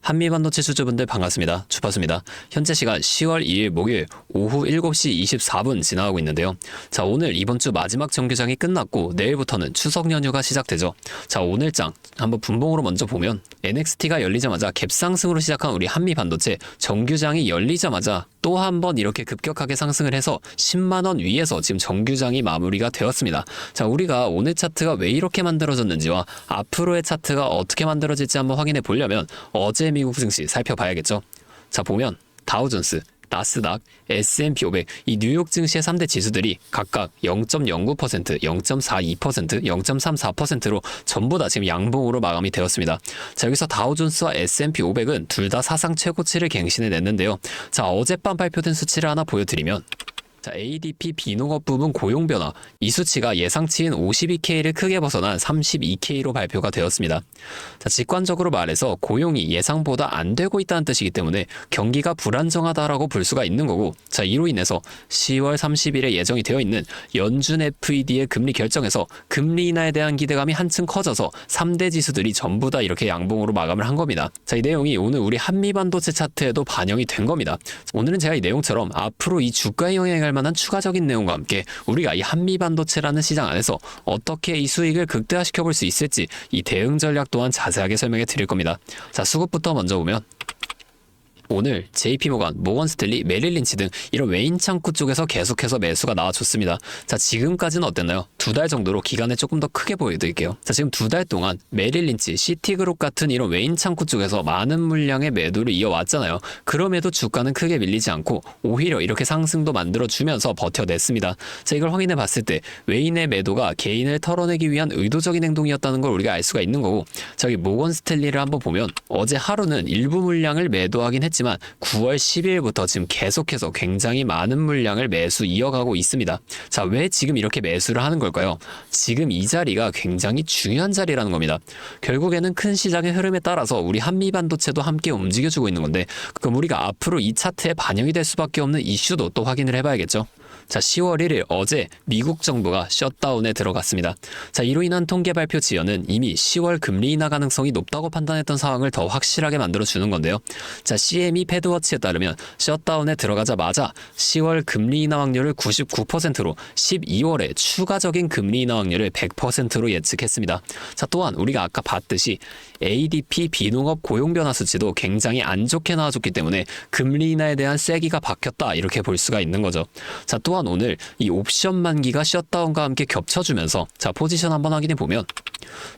한미반도체 수주분들 반갑습니다. 주파수입니다. 현재 시간 10월 2일 목요일 오후 7시 24분 지나가고 있는데요. 자, 오늘 이번 주 마지막 정규장이 끝났고 내일부터는 추석 연휴가 시작되죠. 자, 오늘장 한번 분봉으로 먼저 보면 NXT가 열리자마자 갭상승으로 시작한 우리 한미반도체 정규장이 열리자마자 또 한 번 이렇게 급격하게 상승을 해서 10만원 위에서 지금 정규장이 마무리가 되었습니다. 자, 우리가 오늘 차트가 왜 이렇게 만들어졌는지와 앞으로의 차트가 어떻게 만들어질지 한번 확인해 보려면 어제 미국 증시 살펴봐야겠죠. 자, 보면 다우존스, 나스닥, S&P 500, 이 뉴욕 증시의 3대 지수들이 각각 0.09%, 0.42%, 0.34%로 전부 다 지금 양봉으로 마감이 되었습니다. 자, 여기서 다우존스와 S&P 500은 둘 다 사상 최고치를 갱신해 냈는데요. 자, 어젯밤 발표된 수치를 하나 보여드리면 자, ADP 비농업 부문 고용 변화, 이 수치가 예상치인 52K를 크게 벗어난 32K로 발표가 되었습니다. 자, 직관적으로 말해서 고용이 예상보다 안 되고 있다는 뜻이기 때문에 경기가 불안정하다라고 볼 수가 있는 거고, 자, 이로 인해서 10월 30일에 예정이 되어 있는 연준 FED의 금리 결정에서 금리 인하에 대한 기대감이 한층 커져서 3대 지수들이 전부 다 이렇게 양봉으로 마감을 한 겁니다. 자, 이 내용이 오늘 우리 한미반도체 차트에도 반영이 된 겁니다. 오늘은 제가 이 내용처럼 앞으로 이 주가에 영향을 만한 추가적인 내용과 함께 우리가 이 한미반도체라는 시장 안에서 어떻게 이 수익을 극대화시켜 볼 수 있을지 이 대응 전략 또한 자세하게 설명해 드릴 겁니다. 자, 수급부터 먼저 보면 오늘 JP모간, 모건스탠리, 메릴린치 등 이런 외인 창구 쪽에서 계속해서 매수가 나와줬습니다. 자, 지금까지는 어땠나요? 2달 정도로 기간을 조금 더 크게 보여드릴게요. 자, 지금 2달 동안 메릴린치, 시티그룹 같은 이런 외인 창구 쪽에서 많은 물량의 매도를 이어왔잖아요. 그럼에도 주가는 크게 밀리지 않고 오히려 이렇게 상승도 만들어주면서 버텨냈습니다. 자, 이걸 확인해 봤을 때 외인의 매도가 개인을 털어내기 위한 의도적인 행동이었다는 걸 우리가 알 수가 있는 거고, 자, 여기 모건스탠리를 한번 보면 어제 하루는 일부 물량을 매도하긴 했지만 9월 10일부터 지금 계속해서 굉장히 많은 물량을 매수 이어가고 있습니다. 자, 왜 지금 이렇게 매수를 하는 걸까요? 지금 이 자리가 굉장히 중요한 자리라는 겁니다. 결국에는 큰 시장의 흐름에 따라서 우리 한미반도체도 함께 움직여주고 있는 건데, 그럼 우리가 앞으로 이 차트에 반영이 될 수밖에 없는 이슈도 또 확인을 해봐야겠죠. 자, 10월 1일 어제 미국 정부가 셧다운에 들어갔습니다. 자, 이로 인한 통계 발표 지연은 이미 10월 금리 인하 가능성이 높다고 판단했던 상황을 더 확실하게 만들어주는 건데요. 자, CME 패드워치에 따르면 셧다운에 들어가자마자 10월 금리 인하 확률을 99%로 12월에 추가적인 금리 인하 확률을 100%로 예측했습니다. 자, 또한 우리가 아까 봤듯이 ADP 비농업 고용 변화 수치도 굉장히 안 좋게 나와줬기 때문에 금리 인하에 대한 쐐기가 박혔다, 이렇게 볼 수가 있는 거죠. 자, 또한 오늘 이 옵션 만기가 셧다운과 함께 겹쳐주면서 자, 포지션 한번 확인해 보면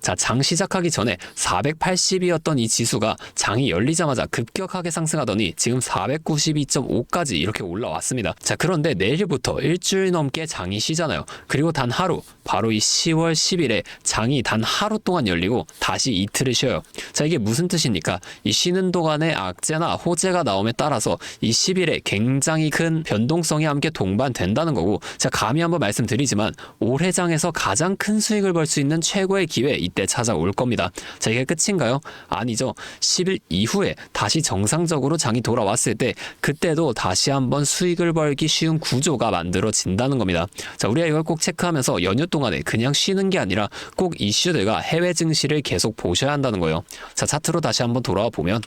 자, 장 시작하기 전에 480이었던 이 지수가 장이 열리자마자 급격하게 상승하더니 지금 492.5까지 이렇게 올라왔습니다. 자, 그런데 내일부터 일주일 넘게 장이 쉬잖아요. 그리고 단 하루, 바로 이 10월 10일에 장이 단 하루 동안 열리고 다시 이틀을 쉬어요. 자, 이게 무슨 뜻입니까? 이 쉬는 동안에 악재나 호재가 나옴에 따라서 이 10일에 굉장히 큰 변동성이 함께 동반된다는 거고, 자, 감히 한번 말씀드리지만 올해 장에서 가장 큰 수익을 벌 수 있는 최고의 기회, 이때 찾아올 겁니다. 자, 이게 끝인가요? 아니죠. 10일 이후에 다시 정상적으로 장이 돌아왔을 때 그때도 다시 한번 수익을 벌기 쉬운 구조가 만들어진다는 겁니다. 자, 우리가 이걸 꼭 체크하면서 연휴 동안에 그냥 쉬는 게 아니라 꼭 이슈들과 해외 증시를 계속 보셔야 한다는 거예요. 자, 차트로 다시 한번 돌아와 보면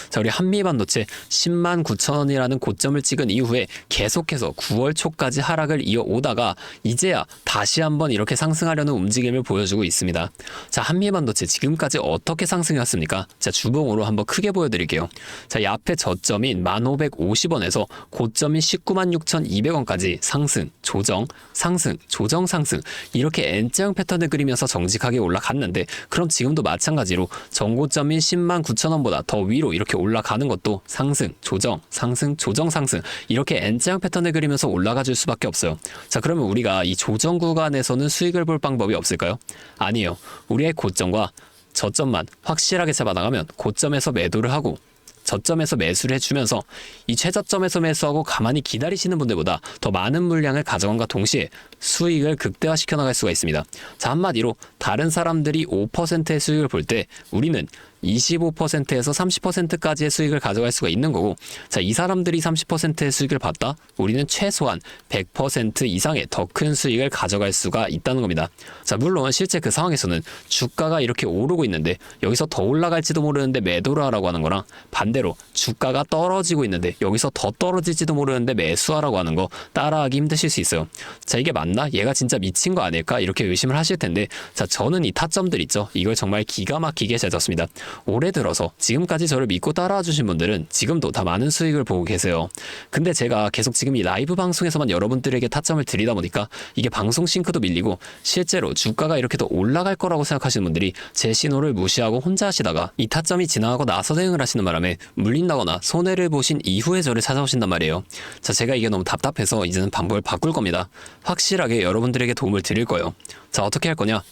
자, 우리 한미반도체 10만 9천원이라는 고점을 찍은 이후에 계속해서 9월 초까지 하락을 이어오다가 이제야 다시 한번 이렇게 상승하려는 움직임을 보여주고 있습니다. 자, 한미반도체 지금까지 어떻게 상승했습니까? 자, 주봉으로 한번 크게 보여드릴게요. 자, 이 앞에 저점인 1550원에서 고점인 19만 6,200원까지 상승, 조정, 상승, 조정, 상승, 이렇게 N자형 패턴을 그리면서 정직하게 올라갔는데, 그럼 지금도 마찬가지로 전고점인 10만 9천원보다 더 위로 이렇게 올라가는 것도 상승, 조정, 상승, 조정, 상승, 이렇게 N자형 패턴을 그리면서 올라가 줄 수밖에 없어요. 자, 그러면 우리가 이 조정 구간에서는 수익을 볼 방법이 없을까요? 아니에요. 우리의 고점과 저점만 확실하게 잡아나가면 고점에서 매도를 하고 저점에서 매수를 해주면서 이 최저점에서 매수하고 가만히 기다리시는 분들보다 더 많은 물량을 가져간과 동시에 수익을 극대화시켜 나갈 수가 있습니다. 자, 한마디로 다른 사람들이 5%의 수익을 볼 때 우리는 25%에서 30%까지의 수익을 가져갈 수가 있는 거고, 자, 이 사람들이 30%의 수익을 봤다? 우리는 최소한 100% 이상의 더 큰 수익을 가져갈 수가 있다는 겁니다. 자, 물론 실제 그 상황에서는 주가가 이렇게 오르고 있는데 여기서 더 올라갈지도 모르는데 매도를 하라고 하는 거랑, 반대로 주가가 떨어지고 있는데 여기서 더 떨어질지도 모르는데 매수하라고 하는 거 따라하기 힘드실 수 있어요. 자, 이게 맞나? 얘가 진짜 미친 거 아닐까? 이렇게 의심을 하실 텐데, 자, 저는 이 타점들 있죠? 이걸 정말 기가 막히게 잘 졌습니다. 올해 들어서 지금까지 저를 믿고 따라와 주신 분들은 지금도 다 많은 수익을 보고 계세요. 근데 제가 계속 지금 이 라이브 방송에서만 여러분들에게 타점을 드리다 보니까 이게 방송 싱크도 밀리고, 실제로 주가가 이렇게 더 올라갈 거라고 생각하시는 분들이 제 신호를 무시하고 혼자 하시다가 이 타점이 지나가고 나서 대응을 하시는 바람에 물린다거나 손해를 보신 이후에 저를 찾아오신단 말이에요. 자, 제가 이게 너무 답답해서 이제는 방법을 바꿀 겁니다. 확실하게 여러분들에게 도움을 드릴 거예요. 자, 어떻게 할 거냐?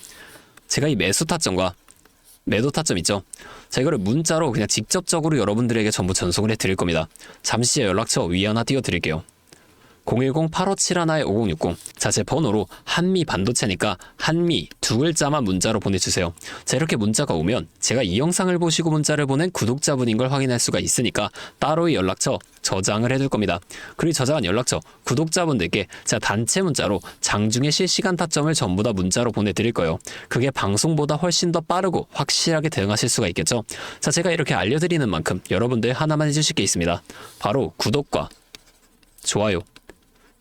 제가 이 매수 타점과 매도 타점 있죠? 자, 이거를 문자로 그냥 직접적으로 여러분들에게 전부 전송을 해드릴 겁니다. 잠시 연락처 위에 하나 띄워드릴게요. 010-8571-5060. 자, 제 번호로 한미 반도체니까 한미 두 글자만 문자로 보내주세요. 자, 이렇게 문자가 오면 제가 이 영상을 보시고 문자를 보낸 구독자분인 걸 확인할 수가 있으니까 따로의 연락처 저장을 해둘 겁니다. 그리고 저장한 연락처 구독자분들께 제가 단체 문자로 장중에 실시간 타점을 전부 다 문자로 보내드릴 거예요. 그게 방송보다 훨씬 더 빠르고 확실하게 대응하실 수가 있겠죠. 자, 제가 이렇게 알려드리는 만큼 여러분들 하나만 해주실 게 있습니다. 바로 구독과 좋아요,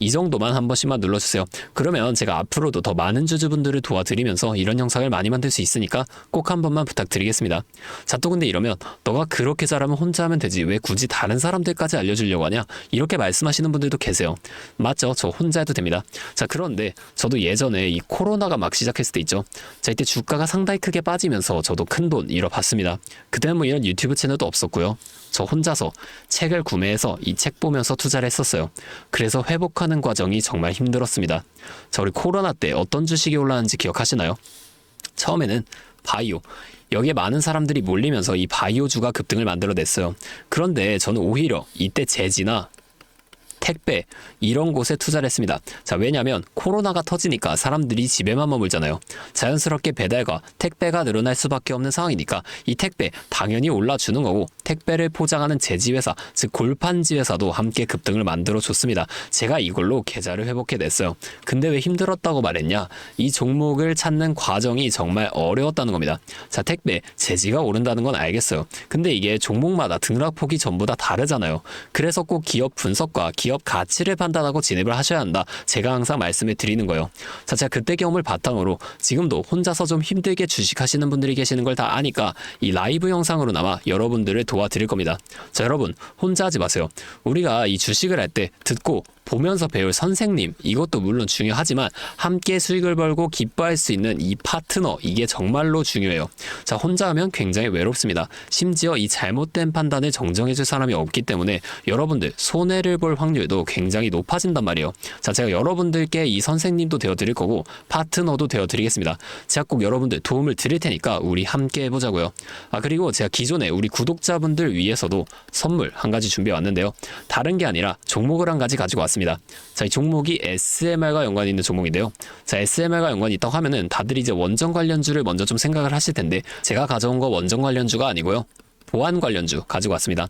이 정도만 한 번씩만 눌러주세요. 그러면 제가 앞으로도 더 많은 주주분들을 도와드리면서 이런 영상을 많이 만들 수 있으니까 꼭 한 번만 부탁드리겠습니다. 자, 또 근데 이러면 너가 그렇게 잘하면 혼자 하면 되지 왜 굳이 다른 사람들까지 알려주려고 하냐? 이렇게 말씀하시는 분들도 계세요. 맞죠? 저 혼자 해도 됩니다. 자, 그런데 저도 예전에 이 코로나가 막 시작했을 때 있죠. 자, 이때 주가가 상당히 크게 빠지면서 저도 큰 돈 잃어봤습니다. 그때는 뭐 이런 유튜브 채널도 없었고요. 저 혼자서 책을 구매해서 이 책 보면서 투자를 했었어요. 그래서 회복하는 과정이 정말 힘들었습니다. 자, 우리 코로나 때 어떤 주식이 올랐는지 기억하시나요? 처음에는 바이오, 여기에 많은 사람들이 몰리면서 이 바이오주가 급등을 만들어냈어요. 그런데 저는 오히려 이때 제지나 택배 이런 곳에 투자를 했습니다. 자, 왜냐하면 코로나가 터지니까 사람들이 집에만 머물잖아요. 자연스럽게 배달과 택배가 늘어날 수밖에 없는 상황이니까 이 택배 당연히 올라주는 거고, 택배를 포장하는 제지회사, 즉 골판지 회사도 함께 급등을 만들어줬습니다. 제가 이걸로 계좌를 회복해냈어요. 근데 왜 힘들었다고 말했냐? 이 종목을 찾는 과정이 정말 어려웠다는 겁니다. 자, 택배 제지가 오른다는 건 알겠어요. 근데 이게 종목마다 등락폭이 전부 다 다르잖아요. 그래서 꼭 기업 분석과 기업 가치를 판단하고 진입을 하셔야 한다. 제가 항상 말씀을 드리는 거예요. 자, 제가 그때 경험을 바탕으로 지금도 혼자서 좀 힘들게 주식하시는 분들이 계시는 걸 다 아니까 이 라이브 영상으로나마 여러분들을 도와드릴 겁니다. 자, 여러분 혼자 하지 마세요. 우리가 이 주식을 할 때 듣고 보면서 배울 선생님, 이것도 물론 중요하지만 함께 수익을 벌고 기뻐할 수 있는 이 파트너, 이게 정말로 중요해요. 자, 혼자 하면 굉장히 외롭습니다. 심지어 이 잘못된 판단을 정정해줄 사람이 없기 때문에 여러분들 손해를 볼 확률도 굉장히 높아진단 말이에요. 자, 제가 여러분들께 이 선생님도 되어드릴 거고 파트너도 되어드리겠습니다. 제가 꼭 여러분들 도움을 드릴 테니까 우리 함께 해보자고요. 아, 그리고 제가 기존에 우리 구독자분들 위해서도 선물 한 가지 준비해 왔는데요. 다른 게 아니라 종목을 한 가지 가지고 왔습니다. 자, 이 종목이 SMR과 연관이 있는 종목인데요. 자, SMR과 연관이 있다고 하면은 다들 이제 원전 관련주를 먼저 좀 생각을 하실 텐데, 제가 가져온 거 원전 관련주가 아니고요. 보안 관련주 가지고 왔습니다.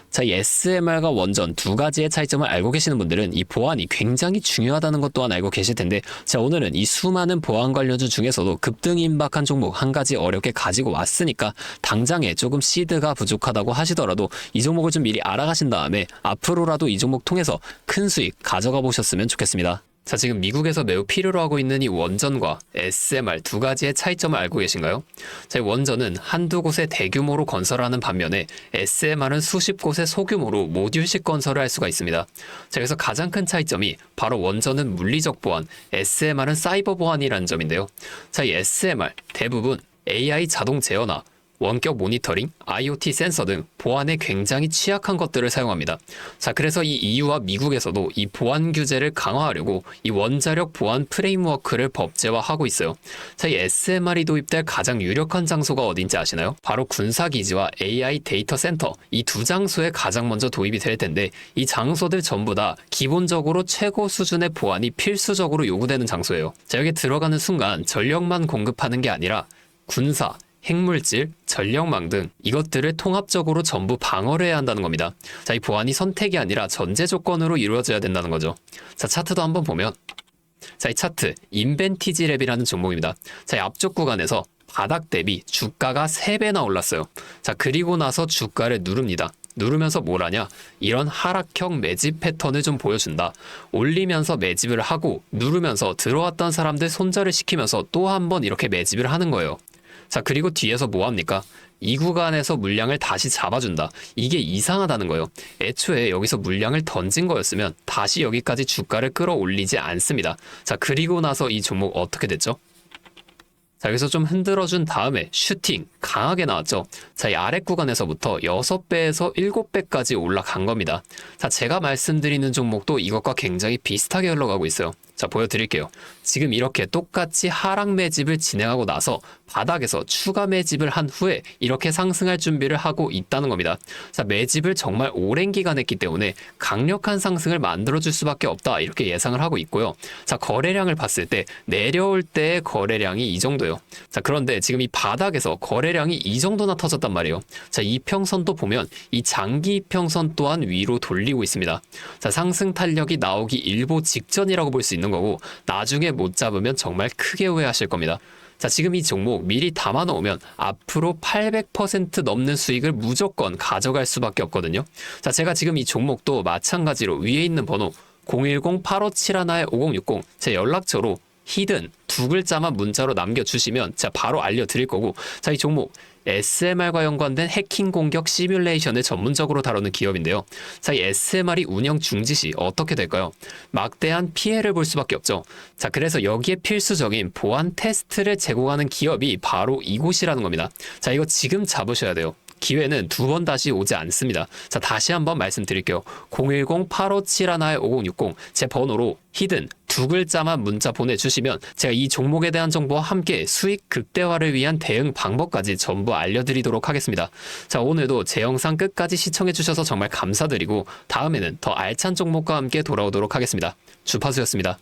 자, 이 SMR과 원전 두 가지의 차이점을 알고 계시는 분들은 이 보안이 굉장히 중요하다는 것 또한 알고 계실 텐데, 자, 오늘은 이 수많은 보안 관련주 중에서도 급등 임박한 종목 한 가지 어렵게 가지고 왔으니까 당장에 조금 시드가 부족하다고 하시더라도 이 종목을 좀 미리 알아가신 다음에 앞으로라도 이 종목 통해서 큰 수익 가져가 보셨으면 좋겠습니다. 자, 지금 미국에서 매우 필요로 하고 있는 이 원전과 SMR 두 가지의 차이점을 알고 계신가요? 자, 이 원전은 한두 곳에 대규모로 건설하는 반면에 SMR은 수십 곳에 소규모로 모듈식 건설을 할 수가 있습니다. 자, 그래서 가장 큰 차이점이 바로 원전은 물리적 보안, SMR은 사이버 보안이라는 점인데요. 자, 이 SMR 대부분 AI 자동 제어나 원격 모니터링, IoT 센서 등 보안에 굉장히 취약한 것들을 사용합니다. 자, 그래서 이 EU와 미국에서도 이 보안 규제를 강화하려고 이 원자력 보안 프레임워크를 법제화하고 있어요. 자, 이 SMR이 도입될 가장 유력한 장소가 어딘지 아시나요? 바로 군사기지와 AI 데이터 센터, 이 두 장소에 가장 먼저 도입이 될 텐데, 이 장소들 전부 다 기본적으로 최고 수준의 보안이 필수적으로 요구되는 장소예요. 자, 여기 들어가는 순간 전력만 공급하는 게 아니라 군사, 핵물질, 전력망 등 이것들을 통합적으로 전부 방어를 해야 한다는 겁니다. 자, 이 보안이 선택이 아니라 전제 조건으로 이루어져야 된다는 거죠. 자, 차트도 한번 보면, 자, 이 차트 인벤티지 랩이라는 종목입니다. 자, 이 앞쪽 구간에서 바닥 대비 주가가 3배나 올랐어요. 자, 그리고 나서 주가를 누릅니다. 누르면서 뭘 하냐? 이런 하락형 매집 패턴을 좀 보여준다. 올리면서 매집을 하고 누르면서 들어왔던 사람들 손절을 시키면서 또 한 번 이렇게 매집을 하는 거예요. 자, 그리고 뒤에서 뭐 합니까? 이 구간에서 물량을 다시 잡아준다. 이게 이상하다는 거예요. 애초에 여기서 물량을 던진 거였으면 다시 여기까지 주가를 끌어올리지 않습니다. 자, 그리고 나서 이 종목 어떻게 됐죠? 자, 여기서 좀 흔들어준 다음에 슈팅 강하게 나왔죠. 자, 이 아래 구간에서부터 6배에서 7배까지 올라간 겁니다. 자, 제가 말씀드리는 종목도 이것과 굉장히 비슷하게 흘러가고 있어요. 자, 보여드릴게요. 지금 이렇게 똑같이 하락 매집을 진행하고 나서 바닥에서 추가 매집을 한 후에 이렇게 상승할 준비를 하고 있다는 겁니다. 자, 매집을 정말 오랜 기간 했기 때문에 강력한 상승을 만들어줄 수밖에 없다, 이렇게 예상을 하고 있고요. 자, 거래량을 봤을 때 내려올 때의 거래량이 이 정도예요. 자, 그런데 지금 이 바닥에서 거래량이 이 정도나 터졌단 말이에요. 자, 이평선도 보면 이 장기 이평선 또한 위로 돌리고 있습니다. 자, 상승 탄력이 나오기 일보 직전이라고 볼 수 있는 거고, 나중에 못 잡으면 정말 크게 후회하실 겁니다. 자, 지금 이 종목 미리 담아 놓으면 앞으로 800% 넘는 수익을 무조건 가져갈 수밖에 없거든요. 자, 제가 지금 이 종목도 마찬가지로 위에 있는 번호 010-8571-5060 제 연락처로 히든 두 글자만 문자로 남겨주시면 제가 바로 알려드릴 거고, 자, 이 종목 SMR과 연관된 해킹 공격 시뮬레이션을 전문적으로 다루는 기업인데요. 자, 이 SMR이 운영 중지 시 어떻게 될까요? 막대한 피해를 볼 수밖에 없죠. 자, 그래서 여기에 필수적인 보안 테스트를 제공하는 기업이 바로 이곳이라는 겁니다. 자, 이거 지금 잡으셔야 돼요. 기회는 두 번 다시 오지 않습니다. 자, 다시 한번 말씀드릴게요. 010-8571-5060 제 번호로 히든 두 글자만 문자 보내주시면 제가 이 종목에 대한 정보와 함께 수익 극대화를 위한 대응 방법까지 전부 알려드리도록 하겠습니다. 자, 오늘도 제 영상 끝까지 시청해주셔서 정말 감사드리고, 다음에는 더 알찬 종목과 함께 돌아오도록 하겠습니다. 주파수였습니다.